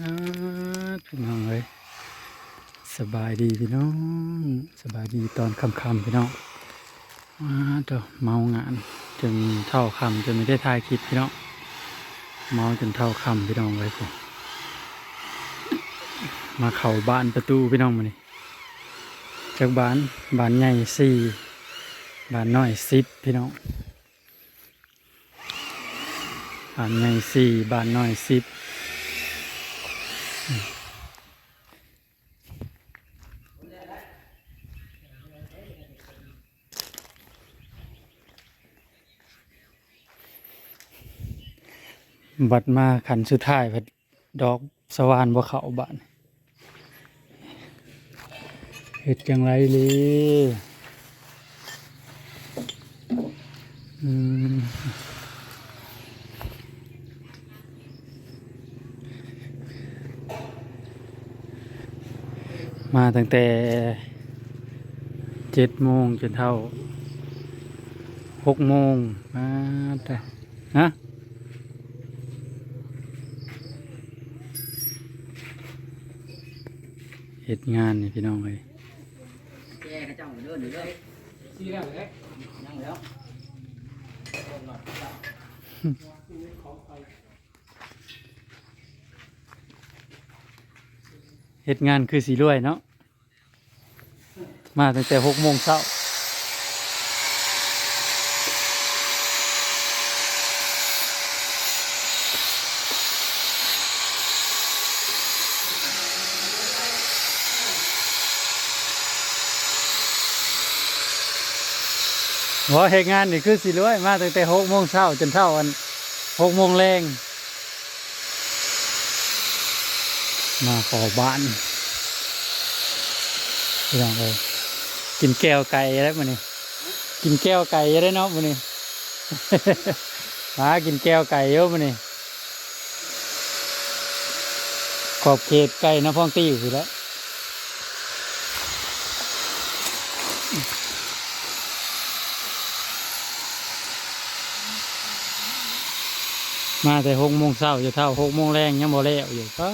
อ่พี่น้องเลยสบายดีพี่น้องสบายดีตอนค่ำๆพี่น้องต่อเมางานจนเท่าค่ำจนไม่ได้ถ่ายคลิปพี่น้องเมาจนเท่าค่ำพี่น้องเลยผมมาเข้าบ้านประตูพี่น้องมานี่จากบ้านใหญ่สี่บ้านน้อย10พี่น้องบ้านใหญ่สี่บ้านน้อย10บัดมาขันสุดท้ายพัดดอกสว่านบ่เข้าบ้านเฮ็ดจังไรเลยอืมมาตั้งแต่7 โมงจนเท่า6 โมงมาแต่ฮะเฮ็ดงานนี่พี่น้องเลยแกกระจ่องเดินอยู่เลยซีแล้วเลยยังแล้วเฮ็ดงานคือสีรวยเนาะมาตั้งแต่6 โมงเช้าว่าเฮ็ดงานนี่คือสีรวยมาตั้งแต่6 โมงเช้าจนเท่า6 โมงแรงมาขอบ้านพี่น้องเลยกินแก้วไก่แล้วมื้อนี้กินแก้วไก่ได้เนาะมื้อนี้ มากินแก้วไก่เยอะมื้อนี้ขอบเขตไก่น้ำพองตี้อยู่แล้วมาแต่6 โมงเช้าจะเท่า6 โมงแรงยังบ่แล้วอยู่ก็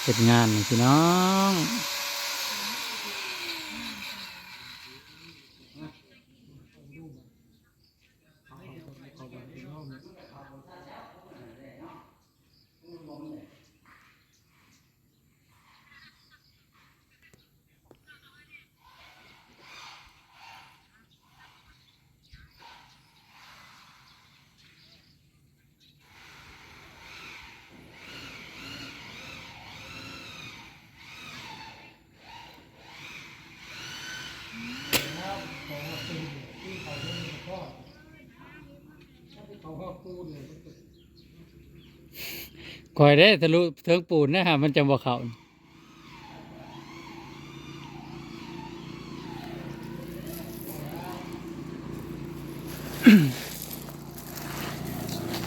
เฮ็ดงานนี่พี่น้องคอยได้ทะลุเทิงปูนนะฮะมันจะบ่เข้า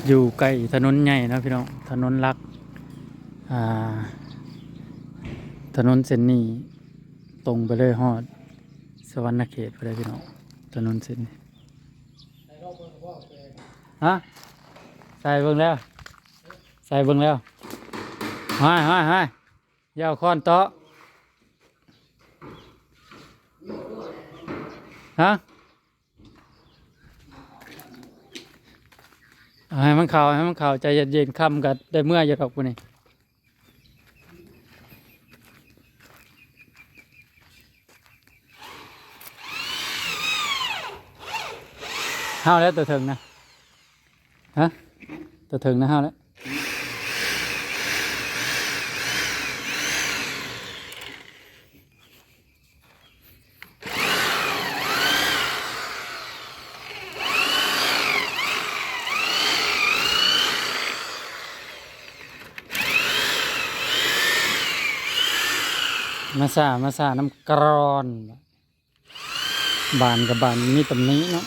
อยู่ใกล้ถนนใหญ่นะพี่น้องถนนหลักอ่าถนนเส้นนี้ตรงไปเลยฮอดสวรรณเขตไปเลยพี่น้องถนนเส้นนี้ฮะใส่เบิ่งแล้วใส่เบิ่งแล้วให้ยาวค้อนเตาะฮะให้มันข่าวใจเย็นๆค่ำกันได้เมื่อจะดอกกูนี่ห้าวแล้วตัวถึงนะฮะตัวถึงนะห้าวแล้วมาซาน้ำกรอนบานกับบานมีตำนี้เนาะ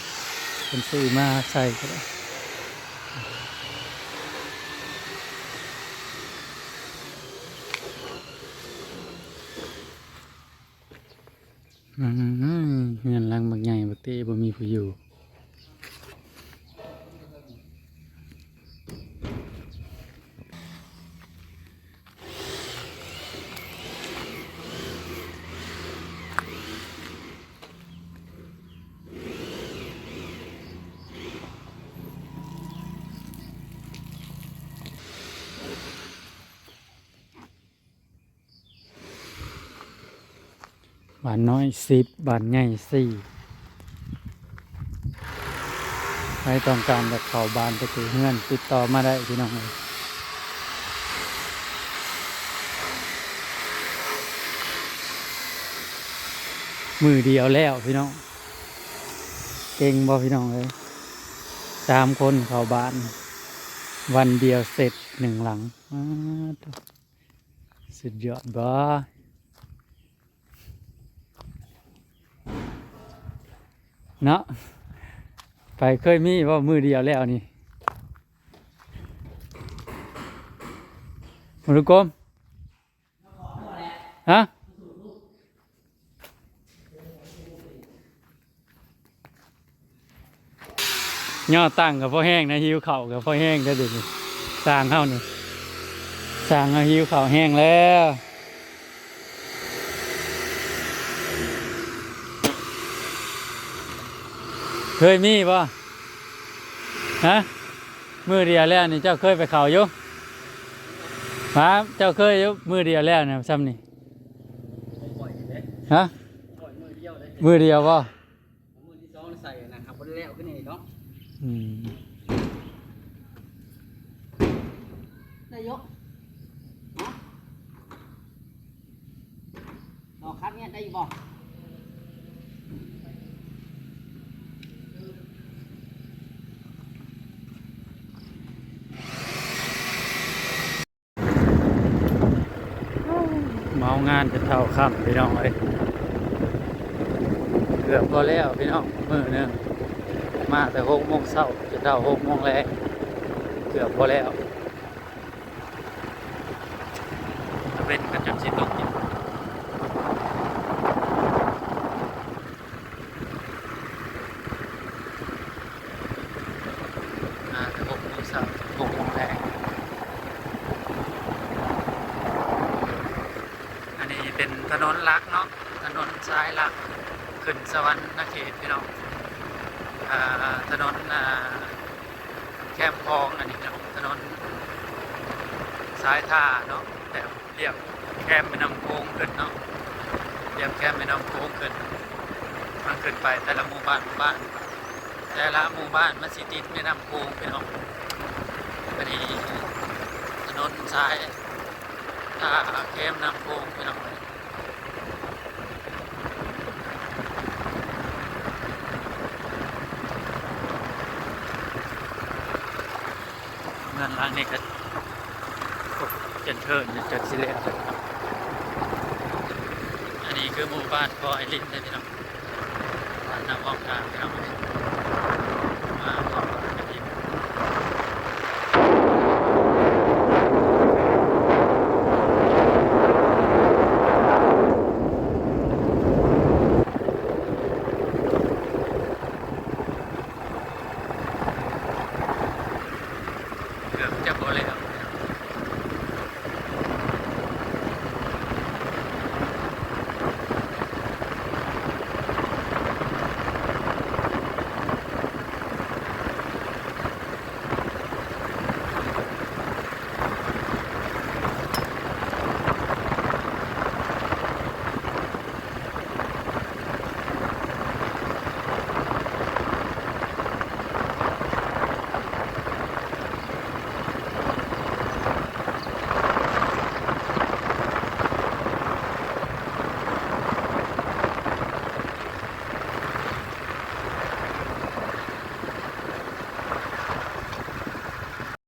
เป็นซื้อมาใส่ก็ได้เงินลังบักใหญ่บักเต้บ่มีผู้อยู่ บ้านน้อย10บ้านใหญ่4ใครต้องการจะเข้าบ้านไปถือเงื่อนติดต่อมาได้พี่น้องเลยมือเดียวแล้วพี่น้องเก่งบ่พี่น้องเลย3 คนเข้าบ้านวันเดียวเสร็จ1 หลังสุดยอดบ่เนาะไปเคยมีว่ามือเดียวแล้วนี่มาดูกลมฮะย่อตั้งกับพ่อแห้งนะหิวเข่าวกับพ่อแห้งก็เด็ดสร้างเข้านี่สร้างเอาหิวเข่าวแห้งแล้วเคยมีป่ะฮะมือเดียวแล้วนี่เจ้าเคยไปเขาอยู่ครับเจ้าเคยอยู่มือเดียวแล้วเนี่ยซ้ำนี่ ปล่อยเด้ ฮะ ปล่อยมือเดียวเลย มือเดียวป่ะ มือที่สองใส่นะครับบ่ได้แล้วขึ้นนี่เนาะ อืม นายกเอาคัดเนี่ยได้อยู่บ่ เมางานจะเท่าค่ำพี่น้องเอ้ยเกือบพอแล้วพี่น้องมือหนึงมาแต่6 โมงเช้าจะเท่า6 โมงแรงเกือบพอแล้วเป็นกันจนสิตกอยู่มาแต่6 โมงเช้า6 โมงแรงอันนี้เป็นถนนหลักเนาะถนนสายหลักขึ้นสวรรค์นเขตพี่น้องถนนแคมคลองอันนี้เนาะถนนสายท่าเนาะแบบเรียบแคมแม่น้ำโขงขึ้นเนาะเรียบแคมแม่น้ำโขงขึ้นมันขึ้นไปแต่ละหมู่บ้านแต่ละหมู่บ้านมันสิติดแม่น้ำโขงพี่น้องอันนี้ถนนสายท่าแคมน้ำโขงพี่น้องเงินล้างนี่ก็เจนเทินจนสิเละเลยครับอันนี้คือหมู่บ้านพ่อไอรินเลยพี่น้องบ้านน้ำอ้อมกลางพี่น้องมาพ่อไอรินเกือบจะพอแล้ว